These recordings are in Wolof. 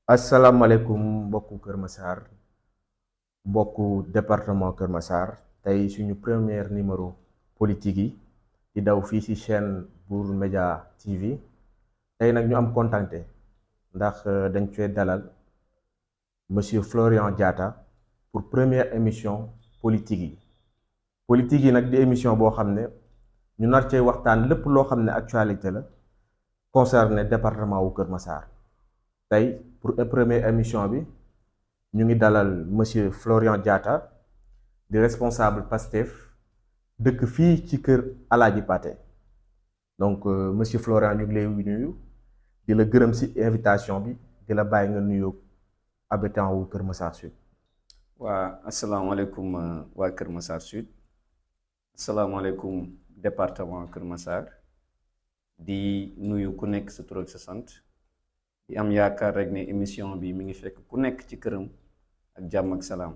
asalaamaaleykum mbokku Kër Massar mbokku département Kër Massar tey suñu première numéro politique yi di daw fii ci chaîne Bour Média TV tey nag ñu am kontante ndax dañ cee dalal monsieur Florian Diatta pour première émission politique yi nag di émission boo xam ne ñu nar cee waxtaan lépp loo xam ne actualité la concerné département wu Kër Massar tey pour première émission bi ñu ngi dalal monsieur Florian Diatta di responsable PASTEF dëkk fii ci kër Alaaji Pathé donc monsieur Florian ñu ngi lay nuyu di la gërëm ci invitation bi di la bàyyi nga nuyoo habitant wu Kër Massar Sud. waa asalaamaaleykum waa Kër Massar Sud asalaamaaleykum département Kër Massar di nuyu ku nekk sa tur ak sa sant di am yaakaar rek ne émission bi mi ngi fekk ku nekk ci këram ak jàmm ak salaam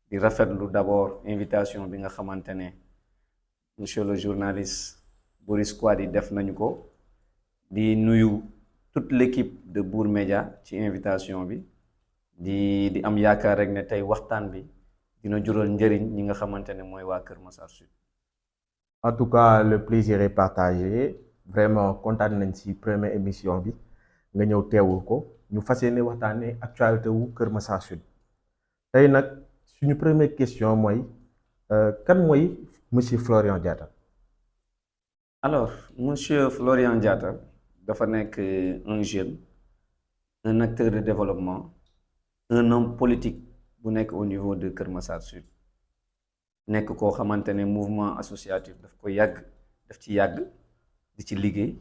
di rafetlu d'abord invitation bi nga xamante ne monsieur le journaliste Boris Kouadi def nañu ko di nuyu toute l'équipe de Bour Média ci invitation bi di am yaakaar rek ne tey waxtaan bi dina jural njëriñ ñi nga xamante ne mooy waa Kër Massar Sud. En tout cas le plaisir est partagé vraiment kontaan nañ ci première émission bi nga ñëw teewul ko ñu fas yéene waxtaanee actualité wu Kër Massar Sud tey nag suñu première question mooy kan mooy monsieur Florian Diatta. Alors monsieur Florian Diatta dafa nekk un jeune un acteur de développement un homme politique bu nekk au niveau de Kër Massar Sud nekk koo xamante ne mouvement associatif daf ko yàgg daf ci yàgg di ci liggéey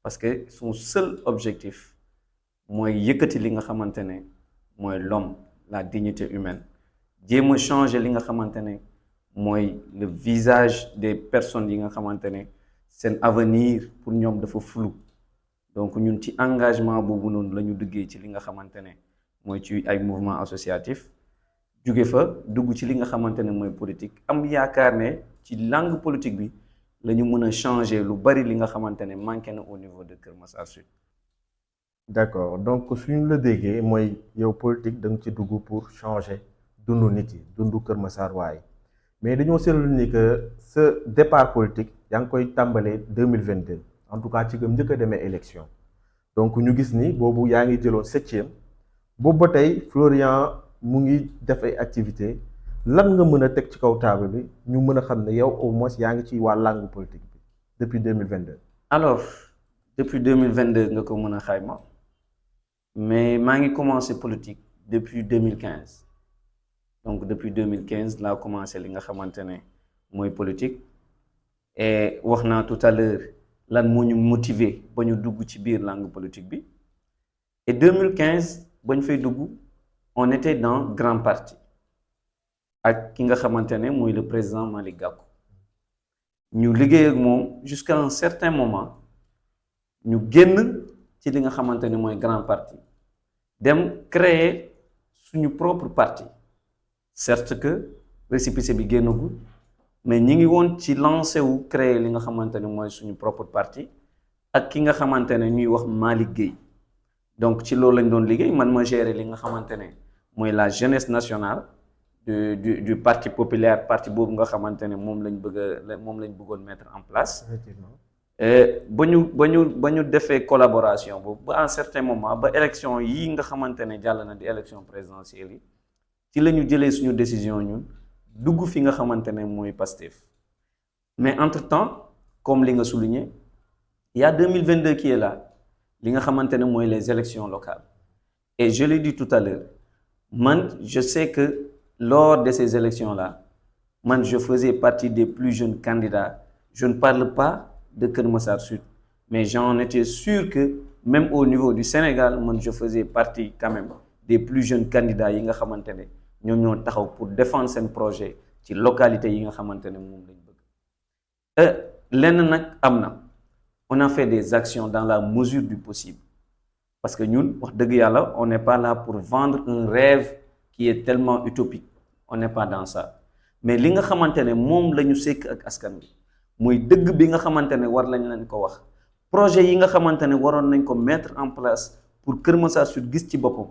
parce que son seul objectif mooy yëkkati li nga xamante ne mooy l'homme la dignité humaine jéem a changer li nga xamante ne mooy le visage des personnes yi nga xamante ne seen avenir pour ñoom dafa flou donc ñun ci engagement boobu noonu la ñu duggee ci li nga xamante ne mooy ci ay mouvement associatif jóge fa dugg ci li nga xamante ne mooy politique am yaakaar ne ci langue politique bi la ñu mën a changer lu bari li nga xamante ne manqué na au niveau de Kër Massar Sud. D'accord donc suñu la déggee mooy yow politique da nga ci dugg pour changer dundu nit yi dundu Kër Massar waaye mais dañoo seetlu ni que sa départ politique yaa ngi koy tàmbalee 2022 en tout cas ci gëm njëkk a demee élection donc ñu gis ni boobu yaa ngi jëloon 7e boobu ba tey Florian mu ngi def ay activités lan nga mën a teg ci kaw table bi ñu mën a xam ne yow au moins yaa ngi ci waa langue politique bi depuis 2022. Alors depuis 2022 nga ko mën a xayma mais maa ngi commencé politique depuis 2015 donc depuis 2015 laa commencé li nga xamante ne mooy politique et wax naa tout à l'heure lan moo ñu motiver ba ñu dugg ci biir langue politique bi et 2015 ba ñu fay dugg on était dans grand parti ak ki nga xamante ne mooy le président Malick Gakou ñu liggéey ak moom jusqu'à un certain moment ñu génn ci li nga xamante ne mooy grand parti dem créer suñu propre parti certes que récépissé bi génnagul mais ñi ngi woon ci lancé wu créer li nga xamante ne mooy suñu propre parti ak ki nga xamante ne ñuy wax Malick Gueye donc ci loolu lañ doon liggéey man ma gérer li nga xamante ne mooy la jeunesse nationale du parti populaire parti boobu nga xamante ne moom lañ bëggoon mettre en place. Effectivement. ba ñu defee collaboration boobu ba à un certain moment ba élection yi nga xamante ne jàll na di élection présidentielle yi ci la ñu jëlee suñu décision ñun dugg fi nga xamante ne mooy PASTEF mais entre-temps comme li nga souligné il y a 2022 qui est là li nga xamante ne mooy les élections locales et je l'ai dit tout à l'heure man je sais que lors de ces élections-là man je faisais partie des plus jeunes candidats je ne parle pas de Kër Massar Sud mais j'en étais sûr que même au niveau du Sénégal man je faisais partie quand même des plus jeunes candidats yi nga xamante ne ñoom ñoo taxaw pour défendre seen projet ci localité yi nga xamante ne moom lañ bëgg lenn nag am na on a fait des actions dans la mesure du possible parce que ñun wax dëgg yàlla on n'est pas là pour vendre un rêve qui est tellement utopique on n'est pas dans ça mais li nga xamante ne moom la ñu sekk ak askan bi muy dëgg bi nga xamante ne war lañ leen ko wax projet yi nga xamante ne waroon nañ ko mettre en place pour Kër Massar Sud gis ci boppam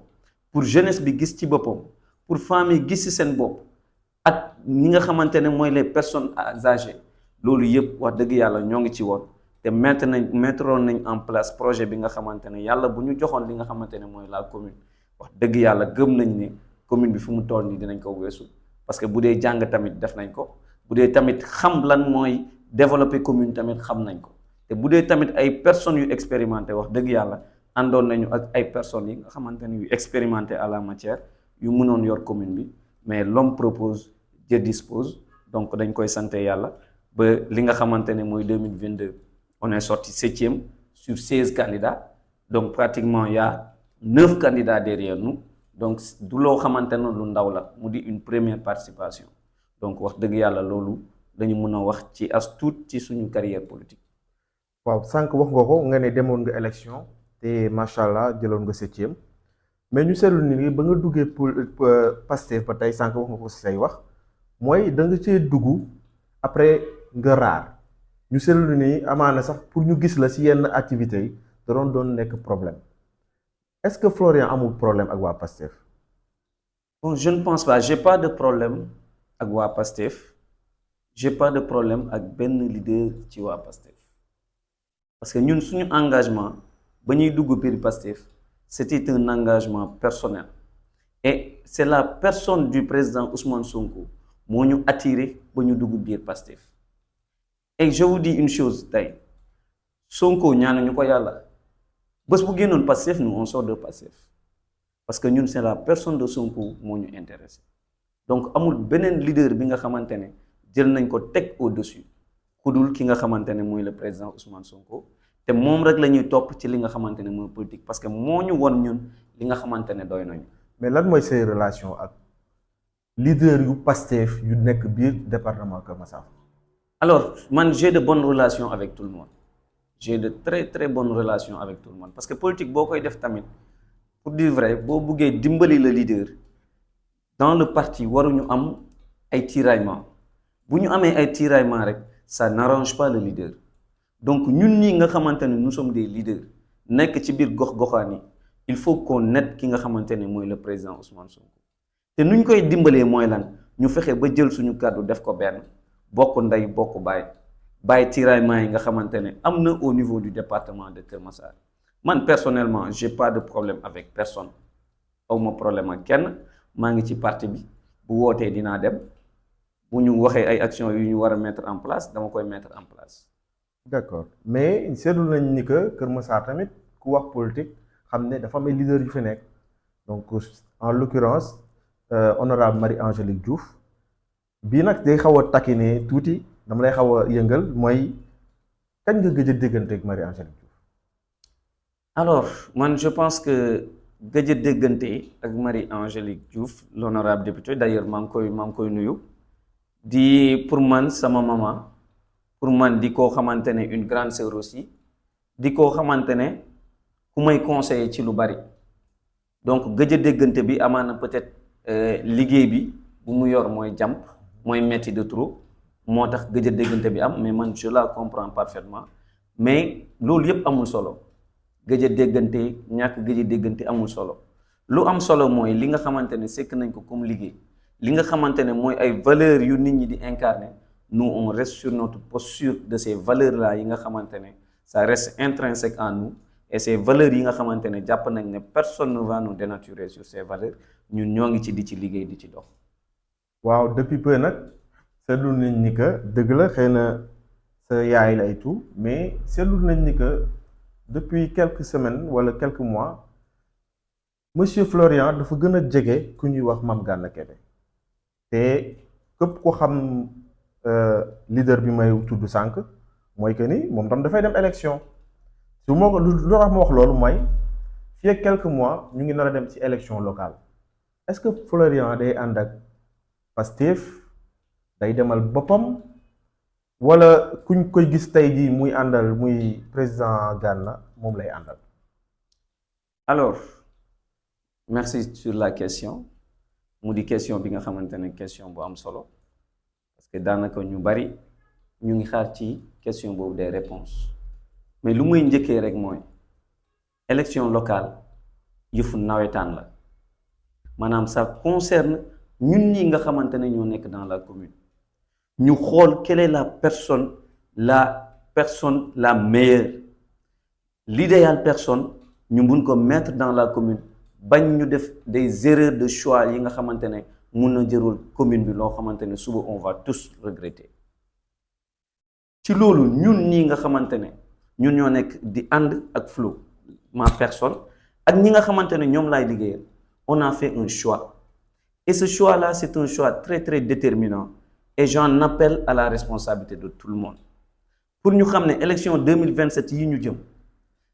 pour jeunesse bi gis ci boppam pour famille gis ci seen bopp ak ñi nga xamante ne mooy les personnes âgées loolu yëpp wax dëgg yàlla ñoo ngi ci woon te mettroon nañ en place projet bi nga xamante ne yàlla bu ñu joxoon li nga xamante ne mooy la commune wax dëgg yàlla gëm nañ ne commune bi fu mu toll nii dinañ ko weesu parce que bu dee jàng tamit def nañ ko bu dee tamit xam lan mooy développer commune tamit xam nañ ko te bu dee tamit ay personnes yu expérimenté wax dëgg yàlla àndoon nañu ak ay personnes yi nga xamante ne yu expérimenté à la matière yu mënoon yor commune bi mais l'homme propose Dieu dispose donc dañ koy santé yàlla ba li nga xamante ne mooy 2022 on est sorti 7e sur 16 candidats donc pratiquement il y a 9 candidats derrière nous donc du loo xamante ne lu ndaw la mu di une première participation donc wax dëgg yàlla loolu dañu mën a wax ci as tuut ci suñu carrière politique. waaw sànq wax nga ko nga ne demoon nga élection te macha allah jëloon nga 7e mais ñu seetlu ni ba nga duggee Pastef ba tey sànq wax nga ko si say wax mooy da nga cee dugg après nga raar ñu seetlu ni amaana sax pour ñu gis la si yenn activités yi da doon nekk problème est-ce que Florian amul problème ak waa Pastef. bon je ne pense pas j'ai pas de problème ak waa Pastef j'ai pas de problème ak benn leader ci waa Pastef parce que ñun suñu engagement ba ñuy dugg biir Pastef c'était un engagement personnel et c'est la personne du président Ousmane Sonko moo ñu attiré ba ñu dugg biir Pastef et je vous dis une chose tey Sonko ñaanuñu ko yàlla bés bu génnoon Pastef nous on sort de Pastef parce que ñun c'est la personne de Sonko moo ñu intéressé donc amul beneen leader bi nga xamante ne jël nañ ko teg au-dessus ku dul ki nga xamante ne mooy le président Ousmane Sonko te moom rek la ñuy topp ci li nga xamante ne mooy politique parce que moo ñu won ñun li nga xamante ne doy nañu. mais lan mooy say relation ak leader yu Pastef yu nekk biir département Keur Massar. alors man j'ai de bonnes relations avec tout le monde j'ai de très très bonnes relations avec tout le monde parce que politique boo koy def tamit pour dire vrai boo buggee dimbali le leader dans le parti waruñu am ay tiraillements bu ñu amee ay tiraillements rek ça n'arrange pas le leader donc ñun ñii nga xamante ne nous sommes des leaders nekk ci biir gox-goxaan yi il faut qu'on aide ki nga xamante ne mooy le président Ousmane Sonko te nu ñu koy dimbalee mooy lan ñu fexe ba jël suñu kàddu def ko benn bokk ndey bokk bàyyi tiraillements yi nga xamante ne am na au niveau du département de Keur Massar man personnellement j'ai pas de problème avec personne awma problème ak kenn maa ngi ci parti bi bu wootee dinaa dem bu ñu waxee ay actions yu ñu war a mettre en place dama koy mettre en place. d'accord mais seetlu nañ ni que Keur Massar tamit ku wax politique xam ne dafa am ay leaders yu fi nekk donc en l'occurrence honorable Marie-Angélique Diouf bii nag day xaw a taquiner tuuti dama lay xaw a yëngal mooy kañ nga gëj a déggante ak Marie-Angélique Diouf. alors man je pense que gëj a déggante ak Marie-Angélique Diouf l'honorable député d'ailleurs maa ngi koy nuyu di pour man sama maman pour man di koo xamante ne une grande sœur aussi di koo xamante ne ku may conseiller ci lu bari donc gëj a déggante bi amaana peut-être liggéey bi bu mu yor mooy jàmp mooy metti de trop moo tax gëj a déggante bi am mais man je la comprends parfaitement mais loolu yëpp amul solo gëj a déggante ñàkk gëj a déggante amul solo lu am solo mooy li nga xamante ne sekk nañ ko comme liggéey li nga xamante ne mooy ay valeurs yu nit ñi di incarner nous on reste sur notre posture de ces valeurs là yi nga xamante ne ça reste intrinsèque en nous et ces valeurs yi nga xamante ne jàpp nañ ne personne ne va nous dénaturer sur ces valeurs ñun ñoo ngi ci di ci liggéey di ci dox. waaw depuis peu nag seetlu nañ ni que dëgg la xëy na sa yaay la et tout mais seetlu nañ ni que depuis quelques semaines wala quelques mois monsieur Florian dafa gën a jege ku ñuy wax Mame Gana Kébé te képp ko xam leader bi may tudd sànq mooy que ni moom tam dafay dem élection su ma ko lu tax ma wax loolu mooy fii ak quelques mois ñu ngi nar a dem ci élection locale est-ce que Florian day ànd ak Pastef day demal boppam wala kuñ koy gis tey jii muy àndal muy président Gana moom lay àndal. alors merci sur la question mu di question bi nga xamante ne question bu am solo parce que daanaka ñu bari ñu ngi xaar ci question boobu des réponses mais lu muy njëkkee rek mooy élection locale yëfu nawetaan la maanaam ça concerne ñun ñi nga xamante ne ñoo nekk dans la commune ñu xool quelle est la personne la meilleure l'idéal personne ñu mun ko mettre dans la commune bañ ñu def des erreurs de choix yi nga xamante ne mun na jërul commune bi loo xamante ne suba on va tous regretter ci loolu ñun ñi nga xamante ne ñun ñoo nekk di ànd ak Flo ma personne ak ñi nga xamante ne ñoom laay liggéeyal on a fait un choix et ce choix là c'est un choix très très déterminant et j'en appelle à la responsabilité de tout le monde pour ñu xam ne élection 2027 yi ñu jëm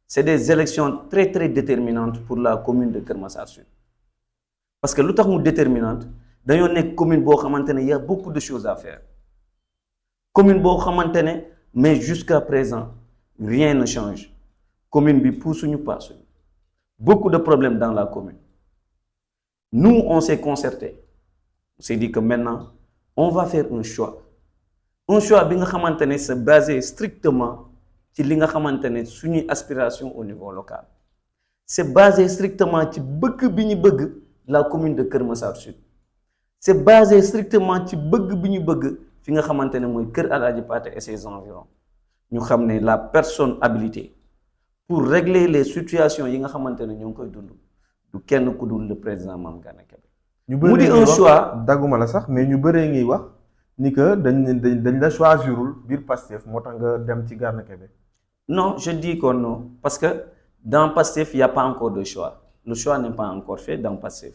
c'est des élections très très déterminantes pour la commune de Keur Massar Sud parce que lu tax mu déterminante dañoo nekk commune boo xamante ne y a beaucoup de choses à faire commune boo xamante ne mais jusqu'à présent rien ne change commune bi puusuñu paasuñu beaucoup de problèmes dans la commune nous on s'est concerté on s'est dit que maintenant on va faire un choix bi nga xamante ne c'est basé strictement ci li nga xamante ne suñuy aspiration au niveau local c'est basé strictement ci bëgg bi ñu bëgg la commune de Keur Massar Sud c'est basé strictement ci bëgg bi ñu bëgg fi nga xamante ne mooy Kër Alaaji Paate et ses environs ñu xam ne la personne habilitée pour régler les situations yi nga xamante ne ñoo ngi koy dund du kenn ku dul le président Mame Gana Kébé mu di un choix dagguma la sax mais ñu bëree ngi wax ni que dañ la choisirul biir Pastef moo tax nga dem ci Gana Kébé. Non, je dis que non parce que dans Pastef il n'y a pas encore de choix le choix n'est pas encore fait dans Pastef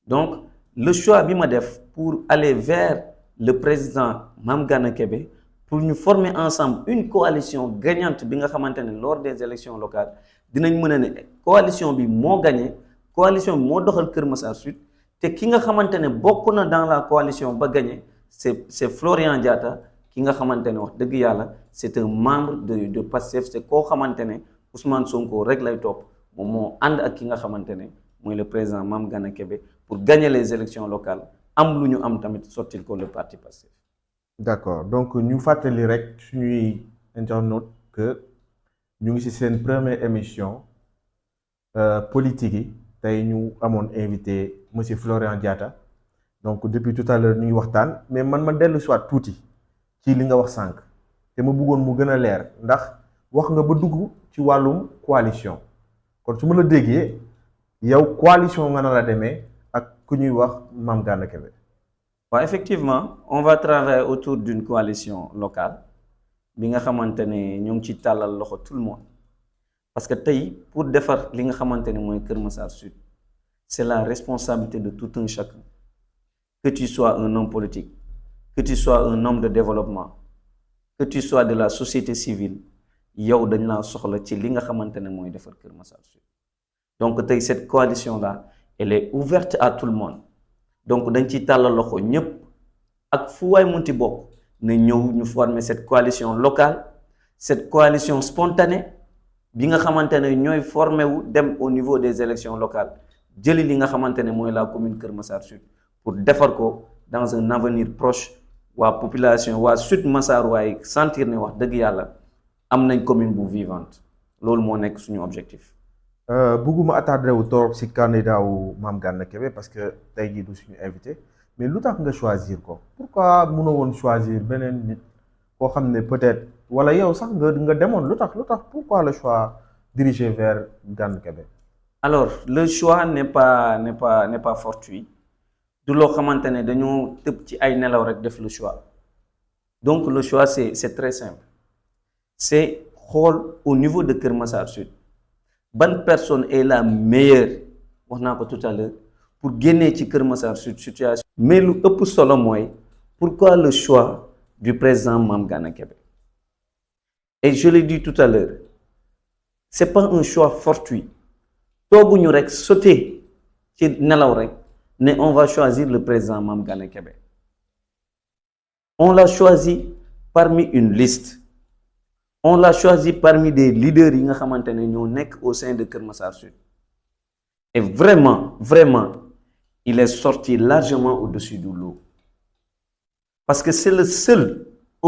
donc le choix bi ma def pour aller vers le président Mame Gana Kébé pour ñu former ensemble une coalition gagnante bi nga xamante ne lors des élections locales dinañ mën a ne coalition bi moo gagné coalition bi moo doxal Keur Massar Sud te ki nga xamante ne bokk na dans la coalition ba gagné c'est Florian Diatta ki nga xamante ne wax dëgg yàlla c'est un membre de Pastef c'est koo xamante ne Ousmane Sonko rek lay topp moom moo ànd ak ki nga xamante ne mooy le président Mame Gana Kébé pour gagner les élections locales am lu ñu am tamit sottil ko le parti Pastef. D'accord donc ñu fàttali rek suñuy internautes que ñu ngi ci seen première émission politique yi tey ñu amoon invité monsieur Florian Diatta donc depuis tout à l'heure ñu ngi waxtaan mais ma dellu soit tuuti ci li nga wax sànq te ma bëggoon mu gën a leer ndax wax nga ba dugg ci wàllum coalition kon su ma la déggee yow coalition nga na la demee ak ku ñuy wax Mame Gana Kébé. waaw effectivement on va travailler autour d'une coalition locale bi nga xamante ne ñoo ngi ci tàllal loxo tout le monde parce que tey pour defar li nga xamante ne mooy Keur Massar Sud c'est la responsabilité de tout un chacun que tu sois un homme politique que tu sois un homme de développement que tu sois de la société civile yow dañ laa soxla ci li nga xamante ne mooy defar Keur Massar Sud donc tey cette coalition là elle est ouverte à tout le monde donc dañ ciy tàllal loxo ñëpp ak fu waay munti bokk na ñëw ñu former cette coalition locale cette coalition spontanée bi nga xamante ne ñooy formé wu dem au niveau des élections locales jëli li nga xamante ne mooy la commune Keur Massar Sud pour defar ko dans un avenir proche waa population waa Sud Massar waaye sentir ne wax dëgg yàlla am nañ commune bu vivante loolu moo nekk suñu objectif. bëgguma attardé wu torop ci candidat wu Mame Gana Kébé parce que tey jii du suñu invité mais lu tax nga choisir ko pourquoi mënoo woon choisir beneen nit koo xam ne peut-être wala yow sax nga demoon lu tax pourquoi le choix dirigé vers Gana Kébé. alors le choix n'est pas fortuit du loo xamante ne dañoo tëb ci ay nelaw rek def le choix donc le choix c'est très simple c'est xool au niveau de Keur Massar Sud ban personne est la meilleure wax naa ko tout à l'heure pour génnee ci Keur Massar Sud situation mais lu ëpp solo mooy pourquoi le choix du président Mame Gana Kébé et je l'ai dit tout à l'heure c'est pas un choix fortuit tooguñu rek sauter ci nelaw rek ne on va choisir le président Mame Gana Kébé on l'a choisi parmi une liste on l'a choisi parmi des leaders yi nga xamante ne ñoo nekk au sein de Keur Massar Sud et vraiment il est sorti largement au-dessus du lot parce que c'est le seul